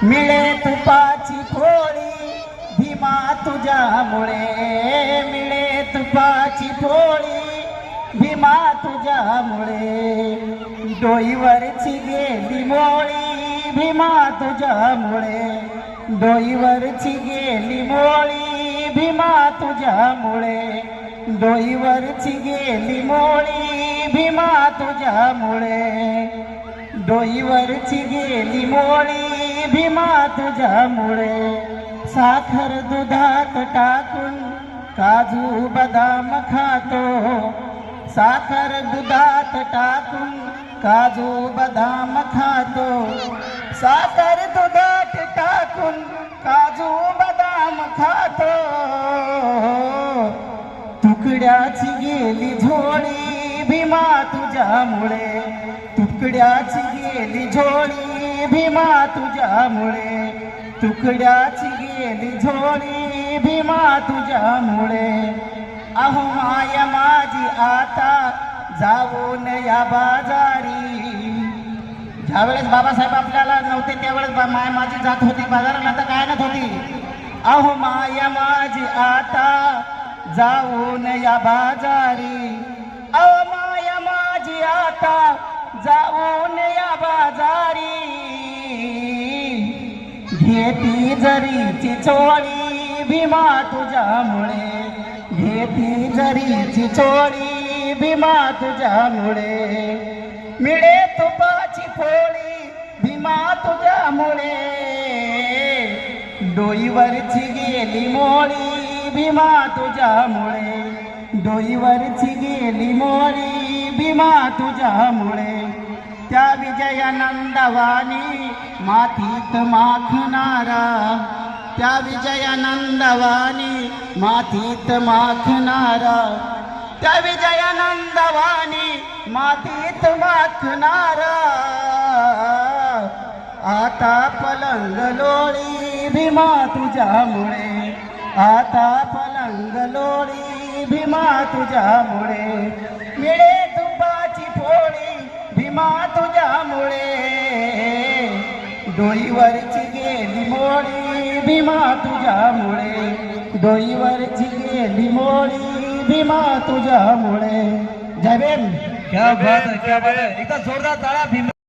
मिळे तुपाची पोळी भीमा तुझ्यामुळे, मिळे तुपाची पोळी भीमा तुझ्यामुळे, डोईवरची गेली मोळी भीमा तुझ्यामुळे, डोईवरची गेली मोळी भीमा तुझ्यामुळे, डोईवरची गेली मोळी भीमा तुझ्यामुळे, डोईवरची गेली मोळी भीमा तुझ्यामुळे, साखर दुधात टाकून काजू बदाम खातो, साखर दुधात टाकून काजू बदाम खातो, साखर दुधात टाकून काजू बदाम खातो, तुकड्याची गेली झोळी भीमा तुझ्यामुळे, तुकड्याची गेली झोळी भीमा तुझ्यामुळे, तुकड्याची गेली झोळी भीमा तुझ्यामुळे, अहो माय माझी आता जाऊन या बाजारी, ज्यावेळेस बाबासाहेब आपल्याला नव्हते त्यावेळेस माय माझी जात होती बाजाराला, आता काय नव्हत होती. अहो माय माझी आता जाऊन या बाजारी, अहो माय माझी आता जाऊन या बाजारी, घेती जरीची चोळी भीमा तुझ्यामुळे, घेती जरीची चोळी भीमा तुझ्यामुळे, मिळे तुपाची पोळी भीमा तुझ्यामुळे, डोईवरची गेली मोळी भीमा तुझ्यामुळे, डोईवरची गेली मोळी भीमा तुझ्यामुळे, त्या विजयानंदवानी मातीत माखणारा, त्या विजयानंदवानी मातीत माखणारा, त्या विजयानंदवानी मातीत माखणारा, आता पलंग लोळी भीमा तुझ्यामुळे, आता पलंग लोळी भीमा तुझ्यामुळे, मिळे तुपाची पोळी भीमा तुझ्यामुळे, डोईवरची गेली मोळी भीमा तुझ्यामुळे, डोईवरची गेली मोळी भीमा तुझ्यामुळे. जय भीम. क्या बात है, क्या बात है. एकदा जोरदार टाळ्या भीम.